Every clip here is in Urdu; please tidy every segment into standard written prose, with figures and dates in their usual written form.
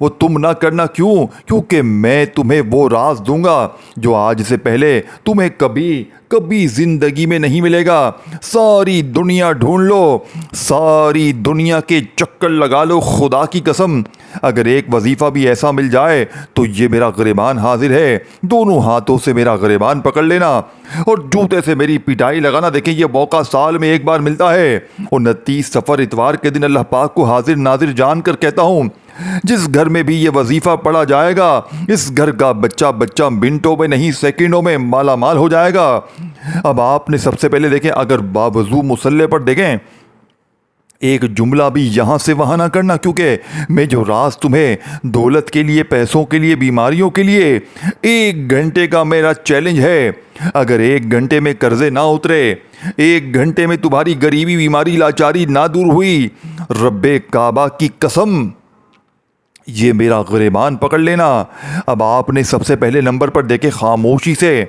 وہ تم نہ کرنا کیوں؟ کیونکہ میں تمہیں وہ راز دوں گا جو آج سے پہلے تمہیں کبھی کبھی زندگی میں نہیں ملے گا۔ ساری دنیا ڈھونڈ لو، ساری دنیا کے چکر لگا لو، خدا کی قسم اگر ایک وظیفہ بھی ایسا مل جائے تو یہ میرا گریبان حاضر ہے، دونوں ہاتھوں سے میرا گریبان پکڑ لینا اور جوتے سے میری پٹائی لگانا۔ دیکھیں یہ موقع سال میں ایک بار ملتا ہے۔ 29 صفر اتوار کے دن اللہ پاک کو حاضر ناظر جان کر کہتا ہوں، جس گھر میں بھی یہ وظیفہ پڑھا جائے گا اس گھر کا بچہ منٹوں میں نہیں سیکنڈوں میں مالا مال ہو جائے گا۔ اب آپ نے سب سے پہلے دیکھیں، اگر باوضو مصلے پر دیکھیں، ایک جملہ بھی یہاں سے وہاں نہ کرنا، کیونکہ میں جو راز تمہیں دولت کے لیے، پیسوں کے لیے، بیماریوں کے لیے 1 گھنٹے کا میرا چیلنج ہے، اگر 1 گھنٹے میں قرضے نہ اترے، 1 گھنٹے میں تمہاری غریبی، بیماری، لاچاری نہ دور ہوئی، رب کعبہ کی قسم یہ میرا گریبان پکڑ لینا۔ اب آپ نے سب سے پہلے نمبر پر دیکھے خاموشی سے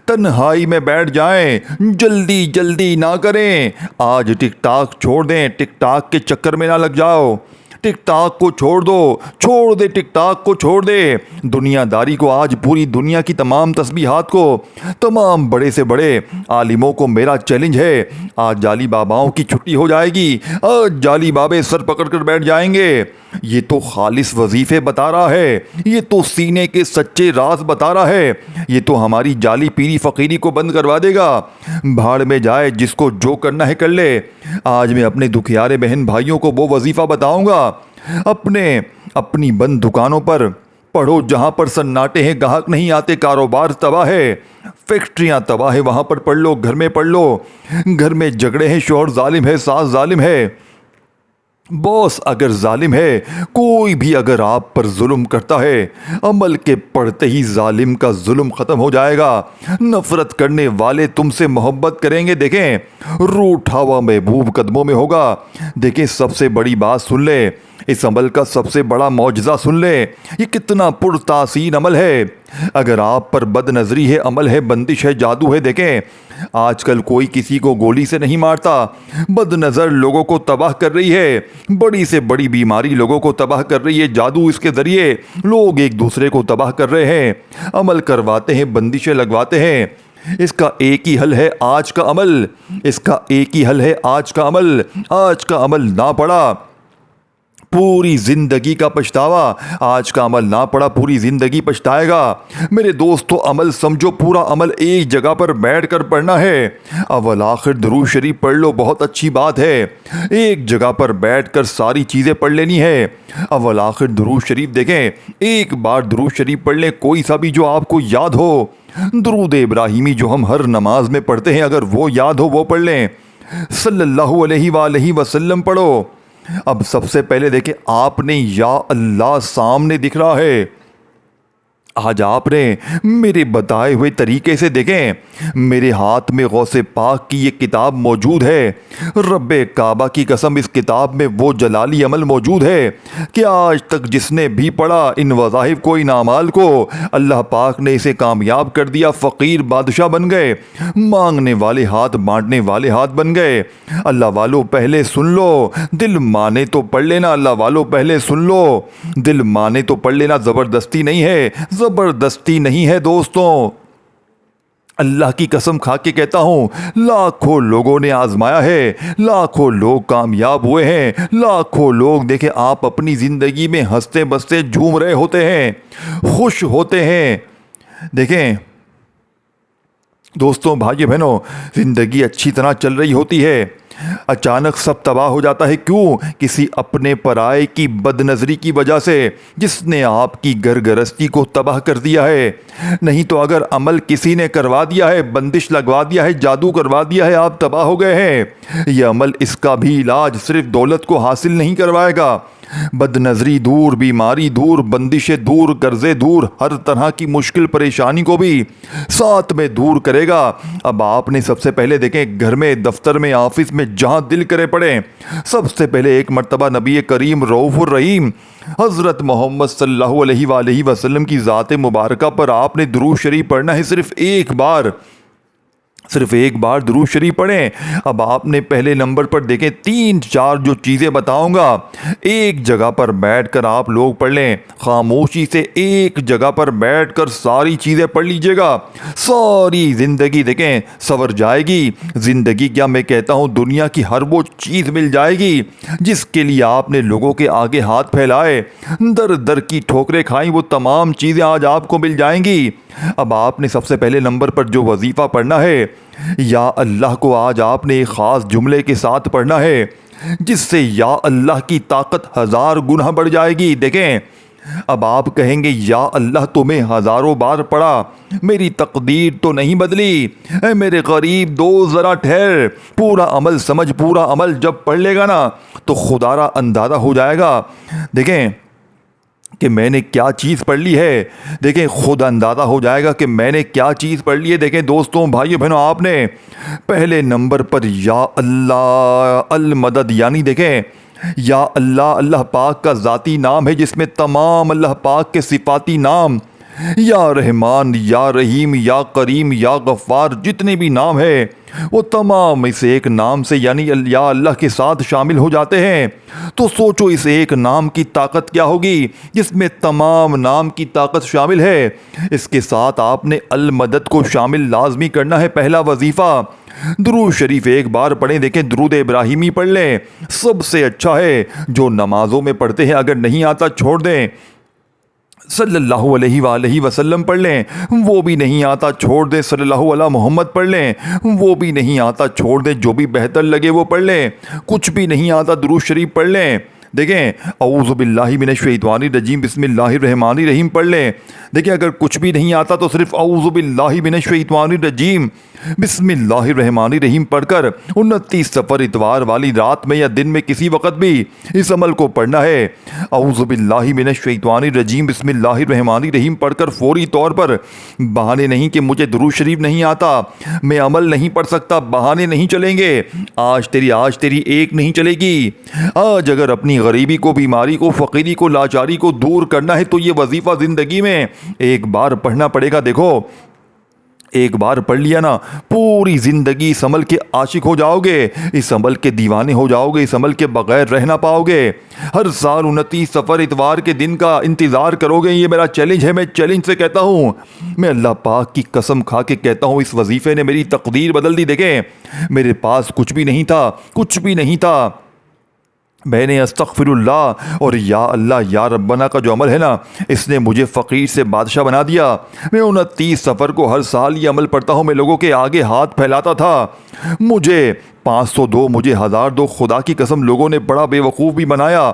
تنہائی میں بیٹھ جائیں، جلدی جلدی نہ کریں، آج ٹک ٹاک چھوڑ دیں، ٹک ٹاک کے چکر میں نہ لگ جاؤ، ٹک ٹاک کو چھوڑ دو، چھوڑ دے ٹک ٹاک کو، چھوڑ دے دنیا داری کو۔ آج پوری دنیا کی تمام تسبیحات کو، تمام بڑے سے بڑے عالموں کو میرا چیلنج ہے، آج جعلی باباؤں کی چھٹی ہو جائے گی، آج جعلی بابے سر پکڑ کر بیٹھ جائیں گے۔ یہ تو خالص وظیفے بتا رہا ہے، یہ تو سینے کے سچے راز بتا رہا ہے، یہ تو ہماری جعلی پیری فقیری کو بند کروا دے گا۔ بھاڑ میں جائے، جس کو جو کرنا ہے کر لے۔ آج میں اپنے دکھیارے بہن بھائیوں کو وہ وظیفہ بتاؤں گا، اپنی بند دکانوں پر پڑھو جہاں پر سناٹے ہیں، گاہک نہیں آتے، کاروبار تباہ ہے، فیکٹریاں تباہ ہے، وہاں پر پڑھ لو، گھر میں پڑھ لو، گھر میں جھگڑے ہیں، شوہر ظالم ہے، ساس ظالم ہے، باس اگر ظالم ہے، کوئی بھی اگر آپ پر ظلم کرتا ہے، عمل کے پڑھتے ہی ظالم کا ظلم ختم ہو جائے گا، نفرت کرنے والے تم سے محبت کریں گے۔ دیکھیں روٹھا ہوا محبوب قدموں میں ہوگا۔ دیکھیں سب سے بڑی بات سن لے، اس عمل کا سب سے بڑا معجزہ سن لے، یہ کتنا پرتاثیر عمل ہے۔ اگر آپ پر بد نظری ہے، عمل ہے، بندش ہے، جادو ہے، دیکھیں آج کل کوئی کسی کو گولی سے نہیں مارتا، بد نظر لوگوں کو تباہ کر رہی ہے، بڑی سے بڑی بیماری لوگوں کو تباہ کر رہی ہے، جادو اس کے ذریعے لوگ ایک دوسرے کو تباہ کر رہے ہیں، عمل کرواتے ہیں، بندشیں لگواتے ہیں۔ اس کا ایک ہی حل ہے، آج کا عمل، اس کا ایک ہی حل ہے، آج کا عمل۔ آج کا عمل نہ پڑا پوری زندگی کا پچھتاوا، آج کا عمل نہ پڑا پوری زندگی پچھتائے گا۔ میرے دوستو عمل سمجھو، پورا عمل ایک جگہ پر بیٹھ کر پڑھنا ہے۔ اول آخر درود شریف پڑھ لو، بہت اچھی بات ہے، ایک جگہ پر بیٹھ کر ساری چیزیں پڑھ لینی ہے۔ اول آخر درود شریف دیکھیں، ایک بار درود شریف پڑھ لیں، کوئی سا بھی جو آپ کو یاد ہو، درود ابراہیمی جو ہم ہر نماز میں پڑھتے ہیں، اگر وہ یاد ہو وہ پڑھ لیں، صلی اللہ علیہ وآلہ وسلم پڑھو۔ اب سب سے پہلے دیکھیں، آپ نے یا اللہ سامنے دکھ رہا ہے، آج آپ نے میرے بتائے ہوئے طریقے سے دیکھیں، میرے ہاتھ میں غوث پاک کی یہ کتاب موجود ہے، رب کعبہ کی قسم اس کتاب میں وہ جلالی عمل موجود ہے کہ آج تک جس نے بھی پڑھا ان وظائف کو، ان اعمال کو، اللہ پاک نے اسے کامیاب کر دیا، فقیر بادشاہ بن گئے، مانگنے والے ہاتھ بانٹنے والے ہاتھ بن گئے۔ اللہ والو پہلے سن لو، دل مانے تو پڑھ لینا، اللہ والو پہلے سن لو، دل مانے تو پڑھ لینا، زبردستی نہیں ہے، زبردستی نہیں ہے دوستوں، اللہ کی قسم کھا کے کہتا ہوں، لاکھوں لوگوں نے آزمایا ہے، لاکھوں لوگ کامیاب ہوئے ہیں، لاکھوں لوگ دیکھیں آپ اپنی زندگی میں ہنستے بستے جھوم رہے ہوتے ہیں، خوش ہوتے ہیں۔ دیکھیں دوستوں، بھائی بہنوں، زندگی اچھی طرح چل رہی ہوتی ہے، اچانک سب تباہ ہو جاتا ہے، کیوں؟ کسی اپنے پرائے کی بد نظری کی وجہ سے، جس نے آپ کی گھر گرستی کو تباہ کر دیا ہے۔ نہیں تو اگر عمل کسی نے کروا دیا ہے، بندش لگوا دیا ہے، جادو کروا دیا ہے، آپ تباہ ہو گئے ہیں۔ یہ عمل، اس کا بھی علاج صرف دولت کو حاصل نہیں کروائے گا، بد نظری دور، بیماری دور، بندشیں دور، قرضے دور، ہر طرح کی مشکل پریشانی کو بھی ساتھ میں دور کرے گا۔ اب آپ نے سب سے پہلے دیکھیں، گھر میں، دفتر میں، آفس میں، جہاں دل کرے پڑیں، سب سے پہلے ایک مرتبہ نبی کریم رؤوف الرحیم حضرت محمد صلی اللہ علیہ وآلہ وسلم کی ذات مبارکہ پر آپ نے درود شریف پڑھنا ہے، صرف ایک بار، صرف ایک بار درود شریف پڑھیں۔ اب آپ نے پہلے نمبر پر دیکھیں 3-4 جو چیزیں بتاؤں گا، ایک جگہ پر بیٹھ کر آپ لوگ پڑھ لیں، خاموشی سے ایک جگہ پر بیٹھ کر ساری چیزیں پڑھ لیجئے گا، ساری زندگی دیکھیں سنور جائے گی۔ زندگی کیا میں کہتا ہوں دنیا کی ہر وہ چیز مل جائے گی جس کے لیے آپ نے لوگوں کے آگے ہاتھ پھیلائے، در در کی ٹھوکریں کھائیں، وہ تمام چیزیں آج آپ کو مل جائیں گی۔ اب آپ نے سب سے پہلے نمبر پر جو وظیفہ پڑھنا ہے، یا اللہ کو آج آپ نے ایک خاص جملے کے ساتھ پڑھنا ہے جس سے یا اللہ کی طاقت 1000 گنا بڑھ جائے گی۔ دیکھیں اب آپ کہیں گے یا اللہ تو میں ہزاروں بار پڑھا، میری تقدیر تو نہیں بدلی۔ اے میرے غریب دوست ذرا ٹھہر، پورا عمل سمجھ، پورا عمل جب پڑھ لے گا نا تو خدا را اندازہ ہو جائے گا دیکھیں کہ میں نے کیا چیز پڑھ لی ہے۔ دیکھیں خود اندازہ ہو جائے گا کہ میں نے کیا چیز پڑھ لی ہے۔ دیکھیں دوستوں بھائیو بہنوں، آپ نے پہلے نمبر پر یا اللہ المدد، یعنی دیکھیں یا اللہ اللہ پاک کا ذاتی نام ہے جس میں تمام اللہ پاک کے صفاتی نام، یا رحمان یا رحیم یا کریم یا غفار جتنے بھی نام ہیں وہ تمام اس ایک نام سے یعنی یا اللہ کے ساتھ شامل ہو جاتے ہیں۔ تو سوچو اس ایک نام کی طاقت کیا ہوگی جس میں تمام نام کی طاقت شامل ہے۔ اس کے ساتھ آپ نے المدد کو شامل لازمی کرنا ہے۔ پہلا وظیفہ درود شریف ایک بار پڑھیں۔ دیکھیں درود ابراہیمی پڑھ لیں، سب سے اچھا ہے جو نمازوں میں پڑھتے ہیں، اگر نہیں آتا چھوڑ دیں۔ صلی اللہ علیہ وآلہ وسلم پڑھ لیں، وہ بھی نہیں آتا چھوڑ دیں۔ صلی اللہ علیہ محمد پڑھ لیں، وہ بھی نہیں آتا چھوڑ دیں۔ جو بھی بہتر لگے وہ پڑھ لیں۔ کچھ بھی نہیں آتا درود شریف پڑھ لیں۔ دیکھیں اعوذ باللہ من الشیطان الرجیم بسم اللہ الرحمن الرحیم پڑھ لیں۔ دیکھیں اگر کچھ بھی نہیں آتا تو صرف اعوذ باللہ من الشیطان الرجیم بسم اللہ الرحمن الرحیم پڑھ کر 29 صفر اتوار والی رات میں یا دن میں کسی وقت بھی اس عمل کو پڑھنا ہے۔ اعوذ باللہ من الشیطان الرجیم بسم اللہ الرحمن الرحیم پڑھ کر فوری طور پر بہانے نہیں کہ مجھے درود شریف نہیں آتا، میں عمل نہیں پڑھ سکتا، بہانے نہیں چلیں گے۔ آج تیری ایک نہیں چلے گی۔ آج اگر اپنی غریبی کو، بیماری کو، فقیری کو، لاچاری کو دور کرنا ہے تو یہ وظیفہ زندگی میں ایک بار پڑھنا پڑے گا۔ دیکھو ایک بار پڑھ لیا نا پوری زندگی اس عمل کے عاشق ہو جاؤ گے، اس عمل کے دیوانے ہو جاؤ گے، اس عمل کے بغیر رہ نہ پاؤ گے۔ ہر سال 29 صفر اتوار کے دن کا انتظار کرو گے، یہ میرا چیلنج ہے۔ میں چیلنج سے کہتا ہوں، میں اللہ پاک کی قسم کھا کے کہتا ہوں اس وظیفے نے میری تقدیر بدل دی۔ دیکھیں میرے پاس کچھ بھی نہیں تھا، کچھ بھی نہیں تھا، میں نے استغفر اللہ اور یا اللہ یا ربنا کا جو عمل ہے نا اس نے مجھے فقیر سے بادشاہ بنا دیا۔ میں 29 صفر کو ہر سال یہ عمل پڑھتا ہوں، میں لوگوں کے آگے ہاتھ پھیلاتا تھا، مجھے 500 دو، مجھے 1000 دو، خدا کی قسم لوگوں نے بڑا بے وقوف بھی بنایا۔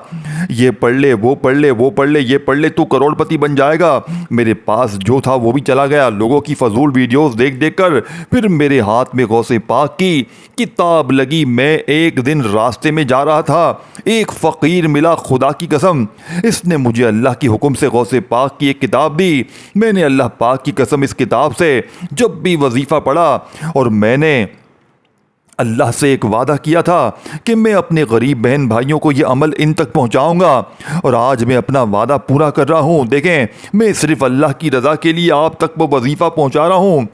یہ پڑھ لے، وہ پڑھ لے، وہ پڑھ لے، یہ پڑھ لے تو کروڑ پتی بن جائے گا۔ میرے پاس جو تھا وہ بھی چلا گیا لوگوں کی فضول ویڈیوز دیکھ دیکھ کر۔ پھر میرے ہاتھ میں غوث پاک کی کتاب لگی، میں ایک دن راستے میں جا رہا تھا، ایک فقیر ملا، خدا کی قسم اس نے مجھے اللہ کی حکم سے غوث پاک کی ایک کتاب دی۔ میں نے اللہ پاک کی قسم اس کتاب سے جب بھی وظیفہ پڑھا، اور میں نے اللہ سے ایک وعدہ کیا تھا کہ میں اپنے غریب بہن بھائیوں کو یہ عمل ان تک پہنچاؤں گا، اور آج میں اپنا وعدہ پورا کر رہا ہوں۔ دیکھیں میں صرف اللہ کی رضا کے لیے آپ تک وہ وظیفہ پہنچا رہا ہوں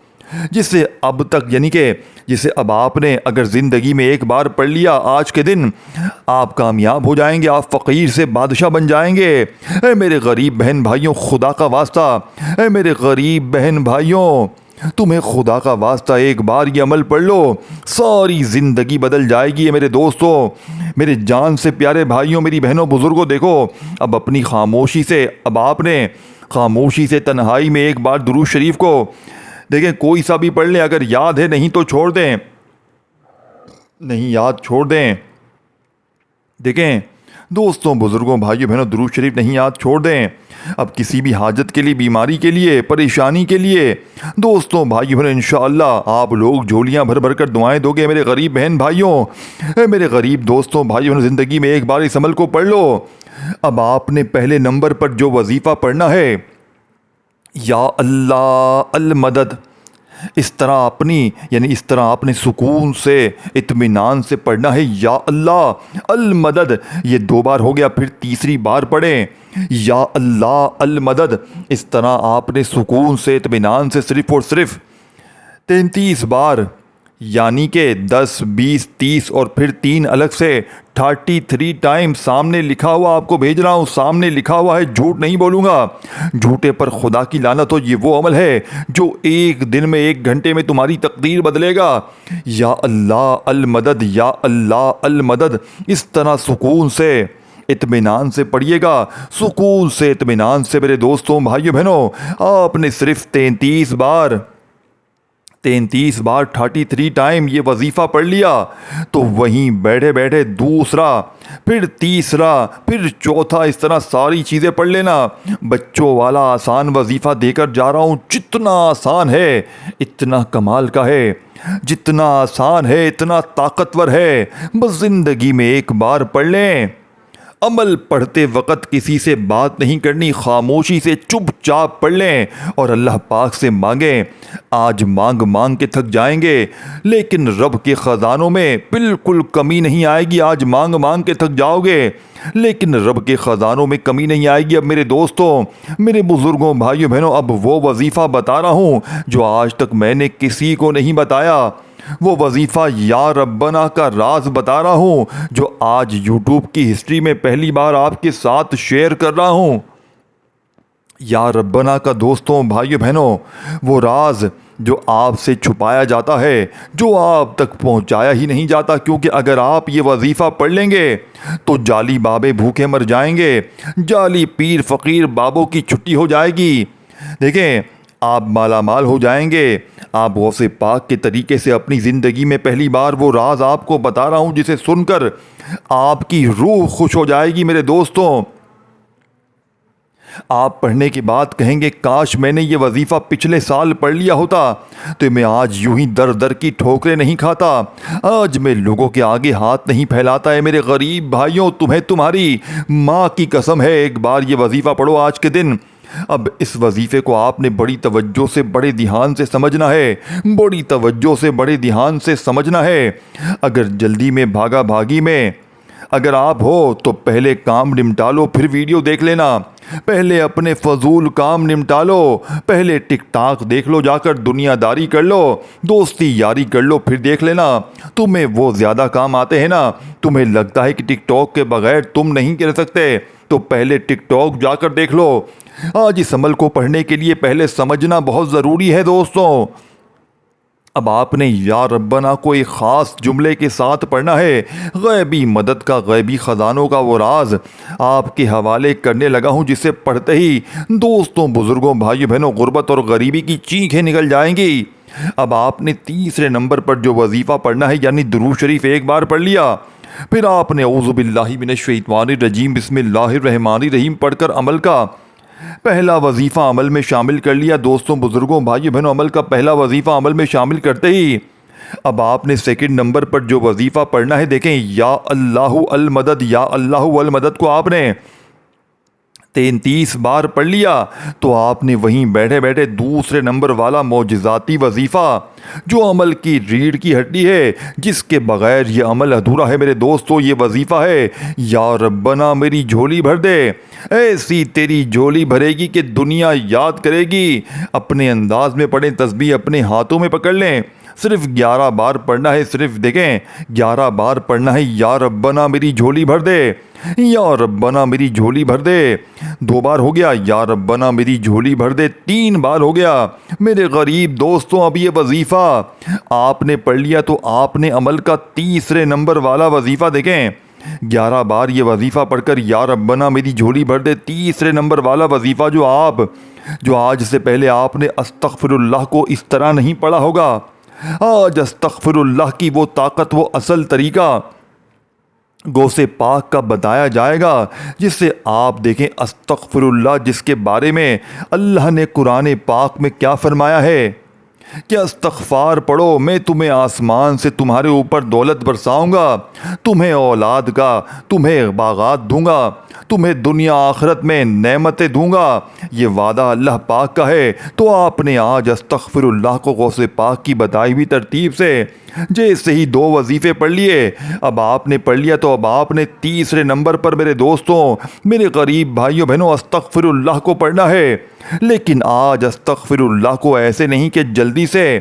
جسے اب تک یعنی کہ جسے اب آپ نے اگر زندگی میں ایک بار پڑھ لیا آج کے دن آپ کامیاب ہو جائیں گے، آپ فقیر سے بادشاہ بن جائیں گے۔ اے میرے غریب بہن بھائیوں خدا کا واسطہ، اے میرے غریب بہن بھائیوں تمہیں خدا کا واسطہ ایک بار یہ عمل پڑھ لو، ساری زندگی بدل جائے گی۔ میرے دوستوں، میرے جان سے پیارے بھائیوں، میری بہنوں، بزرگوں، دیکھو اب اپنی خاموشی سے، اب آپ نے خاموشی سے تنہائی میں ایک بار درود شریف کو دیکھیں کوئی سا بھی پڑھ لیں، اگر یاد ہے نہیں تو چھوڑ دیں، نہیں یاد چھوڑ دیں۔ دیکھیں دوستوں، بزرگوں، بھائیوں، بہنوں، درود شریف نہیں یاد چھوڑ دیں۔ اب کسی بھی حاجت کے لیے، بیماری کے لیے، پریشانی کے لیے دوستوں، بھائیوں، بہنوں انشاءاللہ آپ لوگ جھولیاں بھر بھر کر دعائیں دو گے۔ میرے غریب بہن بھائیوں، میرے غریب دوستوں، بھائیوں، زندگی میں ایک بار اس عمل کو پڑھ لو۔ اب آپ نے پہلے نمبر پر جو وظیفہ پڑھنا ہے یا اللہ المدد، اس طرح آپ نے سکون سے، اطمینان سے پڑھنا ہے یا اللہ المدد۔ یہ 2 بار ہو گیا، پھر تیسری بار پڑھیں یا اللہ المدد۔ اس طرح آپ نے سکون سے، اطمینان سے صرف اور صرف 33 بار یعنی کہ 10 20 30 اور پھر 3 الگ سے 33 ٹائم سامنے لکھا ہوا آپ کو بھیج رہا ہوں. سامنے لکھا ہوا ہے, جھوٹ نہیں بولوں گا. جھوٹے پر خدا کی لعنت ہو. یہ وہ عمل ہے جو ایک دن میں 1 گھنٹے میں تمہاری تقدیر بدلے گا. یا اللہ المدد, یا اللہ المدد. اس طرح سکون سے اطمینان سے پڑھیے گا, سکون سے اطمینان سے میرے دوستوں بھائیو بہنوں. آپ نے صرف 33 بار 33 ٹائم یہ وظیفہ پڑھ لیا تو وہیں بیٹھے بیٹھے دوسرا, پھر تیسرا, پھر چوتھا, اس طرح ساری چیزیں پڑھ لینا. بچوں والا آسان وظیفہ دے کر جا رہا ہوں. جتنا آسان ہے اتنا کمال کا ہے, جتنا آسان ہے اتنا طاقتور ہے. بس زندگی میں ایک بار پڑھ لیں. عمل پڑھتے وقت کسی سے بات نہیں کرنی, خاموشی سے چپ چاپ پڑھ لیں اور اللہ پاک سے مانگیں. آج مانگ مانگ کے تھک جائیں گے لیکن رب کے خزانوں میں بالکل کمی نہیں آئے گی. آج مانگ مانگ کے تھک جاؤ گے لیکن رب کے خزانوں میں کمی نہیں آئے گی. اب میرے دوستوں, میرے بزرگوں, بھائیوں بہنوں, اب وہ وظیفہ بتا رہا ہوں جو آج تک میں نے کسی کو نہیں بتایا. وہ وظیفہ یا ربنا کا راز بتا رہا ہوں جو آج یوٹیوب کی ہسٹری میں پہلی بار آپ کے ساتھ شیئر کر رہا ہوں. یا ربنا کا دوستوں بھائیو بہنوں, وہ راز جو آپ سے چھپایا جاتا ہے, جو آپ تک پہنچایا ہی نہیں جاتا. کیونکہ اگر آپ یہ وظیفہ پڑھ لیں گے تو جعلی بابے بھوکے مر جائیں گے, جعلی پیر فقیر بابوں کی چھٹی ہو جائے گی. دیکھیں, آپ مالا مال ہو جائیں گے. آپ غوث پاک کے طریقے سے اپنی زندگی میں پہلی بار وہ راز آپ کو بتا رہا ہوں جسے سن کر آپ کی روح خوش ہو جائے گی. میرے دوستوں, آپ پڑھنے کے بعد کہیں گے کاش میں نے یہ وظیفہ پچھلے سال پڑھ لیا ہوتا تو میں آج یوں ہی در در کی ٹھوکریں نہیں کھاتا, آج میں لوگوں کے آگے ہاتھ نہیں پھیلاتا. ہے میرے غریب بھائیوں, تمہیں تمہاری ماں کی قسم ہے, ایک بار یہ وظیفہ پڑھو آج کے دن. اب اس وظیفے کو آپ نے بڑی توجہ سے, بڑے دھیان سے سمجھنا ہے, بڑی توجہ سے, بڑے دھیان سے سمجھنا ہے. اگر جلدی میں بھاگا بھاگی میں اگر آپ ہو تو پہلے کام نمٹا لو پھر ویڈیو دیکھ لینا. پہلے اپنے فضول کام نمٹا لو, پہلے ٹک ٹاک دیکھ لو, جا کر دنیا داری کر لو, دوستی یاری کر لو, پھر دیکھ لینا. تمہیں وہ زیادہ کام آتے ہیں نا, تمہیں لگتا ہے کہ ٹک ٹاک کے بغیر تم نہیں کر سکتے, تو پہلے ٹک ٹاک جا کر دیکھ لو. آج اس عمل کو پڑھنے کے لیے پہلے سمجھنا بہت ضروری ہے دوستوں. اب آپ نے یا ربنا کو ایک خاص جملے کے ساتھ پڑھنا ہے. غیبی مدد کا, غیبی خزانوں کا وہ راز آپ کے حوالے کرنے لگا ہوں جسے پڑھتے ہی دوستوں, بزرگوں, بھائیوں بہنوں, غربت اور غریبی کی چیخیں نکل جائیں گی. اب آپ نے تیسرے نمبر پر جو وظیفہ پڑھنا ہے یعنی درود شریف ایک بار پڑھ لیا, پھر آپ نے اعوذ باللہ من الشیطان الرجیم بسم اللہ الرحمن الرحیم پڑھ کر عمل کا پہلا وظیفہ عمل میں شامل کر لیا. دوستوں, بزرگوں, بھائیوں بہنوں, عمل کا پہلا وظیفہ عمل میں شامل کرتے ہی اب آپ نے سیکنڈ نمبر پر جو وظیفہ پڑھنا ہے, دیکھیں, یا اللہ المدد, یا اللہ المدد کو آپ نے 33 بار پڑھ لیا تو آپ نے وہیں بیٹھے بیٹھے دوسرے نمبر والا معجزاتی وظیفہ جو عمل کی ریڑھ کی ہڈی ہے, جس کے بغیر یہ عمل ادھورا ہے میرے دوستوں, یہ وظیفہ ہے یا ربنا میری جھولی بھر دے. ایسی تیری جھولی بھرے گی کہ دنیا یاد کرے گی. اپنے انداز میں پڑھیں, تسبیح اپنے ہاتھوں میں پکڑ لیں. صرف 11 بار پڑھنا ہے, صرف دیکھیں 11 بار پڑھنا ہے. یا ربنا میری جھولی بھر دے, یا ربنا میری جھولی بھر دے. 2 بار ہو گیا, یا ربنا میری جھولی بھر دے. 3 بار ہو گیا. میرے غریب دوستوں, اب یہ وظیفہ آپ نے پڑھ لیا تو آپ نے عمل کا تیسرے نمبر والا وظیفہ, دیکھیں 11 بار یہ وظیفہ پڑھ کر یا ربنا میری جھولی بھر دے, تیسرے نمبر والا وظیفہ جو آج سے پہلے آپ نے استغفر اللہ کو اس طرح نہیں پڑھا ہوگا. آج استغفر اللہ کی وہ طاقت, وہ اصل طریقہ غوث پاک کا بتایا جائے گا, جس سے آپ دیکھیں استغفر اللہ, جس کے بارے میں اللہ نے قرآن پاک میں کیا فرمایا ہے کہ استغفار پڑھو, میں تمہیں آسمان سے تمہارے اوپر دولت برساؤں گا, تمہیں اولاد کا, تمہیں باغات دوں گا, تمہیں دنیا آخرت میں نعمتیں دوں گا. یہ وعدہ اللہ پاک کا ہے. تو آپ نے آج استغفر اللہ کو غوث پاک کی بتائی ہوئی ترتیب سے جیسے ہی 2 وظیفے پڑھ لیے, اب آپ نے پڑھ لیا تو اب آپ نے تیسرے نمبر پر میرے دوستوں, میرے غریب بھائیوں بہنوں, استغفر اللہ کو پڑھنا ہے. لیکن آج استغفر اللہ کو ایسے نہیں کہ جلدی سے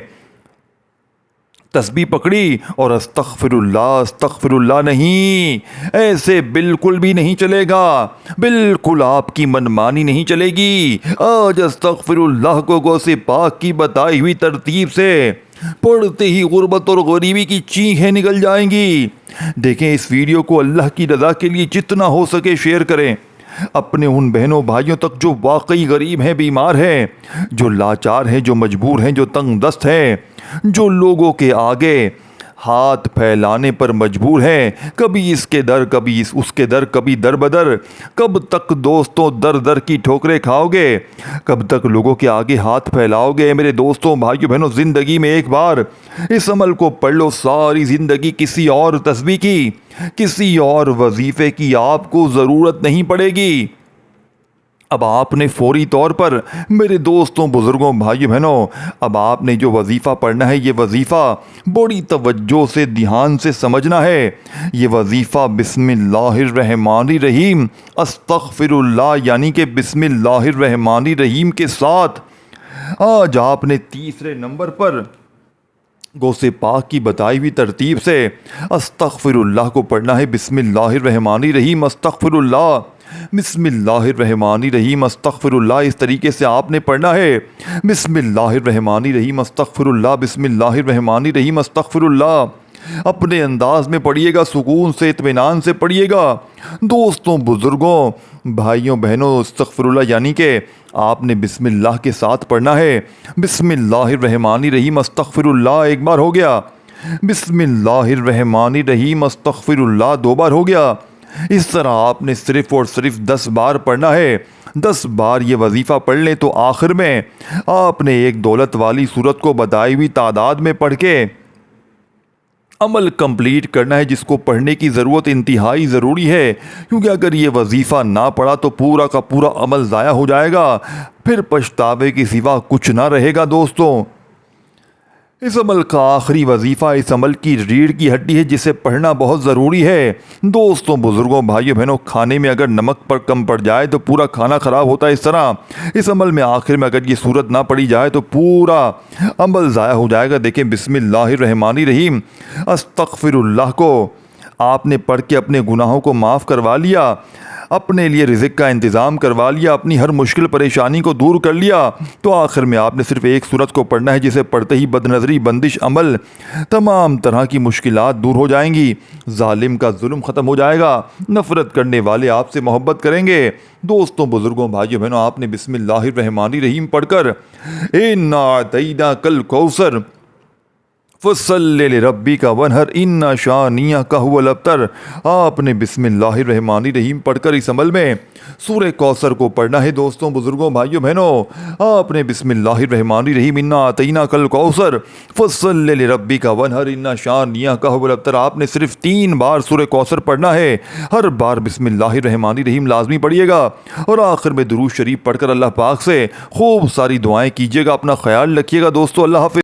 تسبیح پکڑی اور استغفر اللہ نہیں، ایسے بالکل بھی نہیں چلے گا، بالکل آپ کی منمانی نہیں چلے گی۔ آج استغفر اللہ کو غوث پاک کی بتائی ہوئی ترتیب سے پڑھتے ہی غربت اور غریبی کی چیخیں نکل جائیں گی۔ دیکھیں اس ویڈیو کو اللہ کی رضا کے لیے جتنا ہو سکے شیئر کریں، اپنے ان بہنوں بھائیوں تک جو واقعی غریب ہیں، بیمار ہیں، جو لاچار ہیں، جو مجبور ہیں، جو تنگ دست ہیں، جو لوگوں کے آگے ہاتھ پھیلانے پر مجبور ہیں، کبھی اس کے در کبھی اس کے در، کبھی در بدر۔ کب تک دوستوں در در کی ٹھوکریں کھاؤ گے؟ کب تک لوگوں کے آگے ہاتھ پھیلاؤ گے؟ میرے دوستوں بھائیوں بہنوں، زندگی میں ایک بار اس عمل کو پڑھ لو، ساری زندگی کسی اور تسبیح کی، کسی اور وظیفے کی آپ کو ضرورت نہیں پڑے گی۔ اب آپ نے فوری طور پر میرے دوستوں بزرگوں بھائیوں بہنوں، اب آپ نے جو وظیفہ پڑھنا ہے، یہ وظیفہ بڑی توجہ سے دھیان سے سمجھنا ہے۔ یہ وظیفہ بسم اللہ الرحمن الرحیم استغفر اللہ، یعنی کہ بسم اللہ الرحمن الرحیم کے ساتھ آج آپ نے تیسرے نمبر پر غوث پاک کی بتائی ہوئی ترتیب سے استغفر اللہ کو پڑھنا ہے۔ بسم اللہ الرحمن الرحیم استغفر اللہ، بسم اللہ الرحمن الرحیم استغفر اللہ، اس طریقے سے آپ نے پڑھنا ہے۔ بسم اللہ الرحمن الرحیم استغفر اللہ، بسم اللہ الرحمن الرحیم استغفر اللہ۔ اپنے انداز میں پڑھیے گا، سکون سے اطمینان سے پڑھیے گا۔ دوستوں بزرگوں بھائیوں بہنوں، استغفر اللہ یعنی کہ آپ نے بسم اللہ کے ساتھ پڑھنا ہے۔ بسم اللہ الرحمن الرحیم استغفر اللہ ایک بار ہو گیا، بسم اللہ الرحمن الرحیم استغفر اللہ دو بار ہو گیا۔ اس طرح آپ نے صرف اور صرف 10 بار پڑھنا ہے۔ 10 بار یہ وظیفہ پڑھ لیں تو آخر میں آپ نے ایک دولت والی سورت کو بتائی ہوئی تعداد میں پڑھ کے عمل کمپلیٹ کرنا ہے، جس کو پڑھنے کی ضرورت انتہائی ضروری ہے، کیونکہ اگر یہ وظیفہ نہ پڑھا تو پورا کا پورا عمل ضائع ہو جائے گا، پھر پچھتاوے کے سوا کچھ نہ رہے گا۔ دوستوں اس عمل کا آخری وظیفہ اس عمل کی ریڑھ کی ہڈی ہے، جسے پڑھنا بہت ضروری ہے۔ دوستوں بزرگوں بھائیوں بہنوں، کھانے میں اگر نمک پر کم پڑ جائے تو پورا کھانا خراب ہوتا ہے، اس طرح اس عمل میں آخر میں اگر یہ صورت نہ پڑھی جائے تو پورا عمل ضائع ہو جائے گا۔ دیکھیں بسم اللہ الرحمن الرحیم استغفر اللہ کو آپ نے پڑھ کے اپنے گناہوں کو معاف کروا لیا، اپنے لیے رزق کا انتظام کروا لیا، اپنی ہر مشکل پریشانی کو دور کر لیا، تو آخر میں آپ نے صرف ایک سورت کو پڑھنا ہے، جسے پڑھتے ہی بد نظری، بندش، عمل، تمام طرح کی مشکلات دور ہو جائیں گی، ظالم کا ظلم ختم ہو جائے گا، نفرت کرنے والے آپ سے محبت کریں گے۔ دوستوں بزرگوں بھائیوں بہنوں، آپ نے بسم اللہ الرحمن الرحیم پڑھ کر اِنَّا أَعْطَيْنَاكَ الْكَوْثَرَ فَصَلِّ لِرَبِّكَ وَانْحَرْ إِنَّ شَانِئَكَ هُوَ الْأَبْتَرُ، آپ نے بسم اللہ الرحمن الرحیم پڑھ کر اس عمل میں سورہ کوثر کو پڑھنا ہے۔ دوستوں بزرگوں بھائیوں بہنوں، آپ نے بسم اللہ الرحمن الرحیم اِنَّا أَعْطَيْنَاكَ الْكَوْثَرَ فَصَلِّ لِرَبِّكَ وَانْحَرْ إِنَّ شَانِئَكَ هُوَ الْأَبْتَرُ، آپ نے صرف 3 بار سورہ کوثر پڑھنا ہے۔ ہر بار بسم اللہ الرحمن الرحیم لازمی پڑھیے گا، اور آخر میں درود شریف پڑھ کر اللہ پاک سے خوب ساری دعائیں کیجیے گا۔ اپنا خیال رکھیے گا دوستوں، اللہ حافظ۔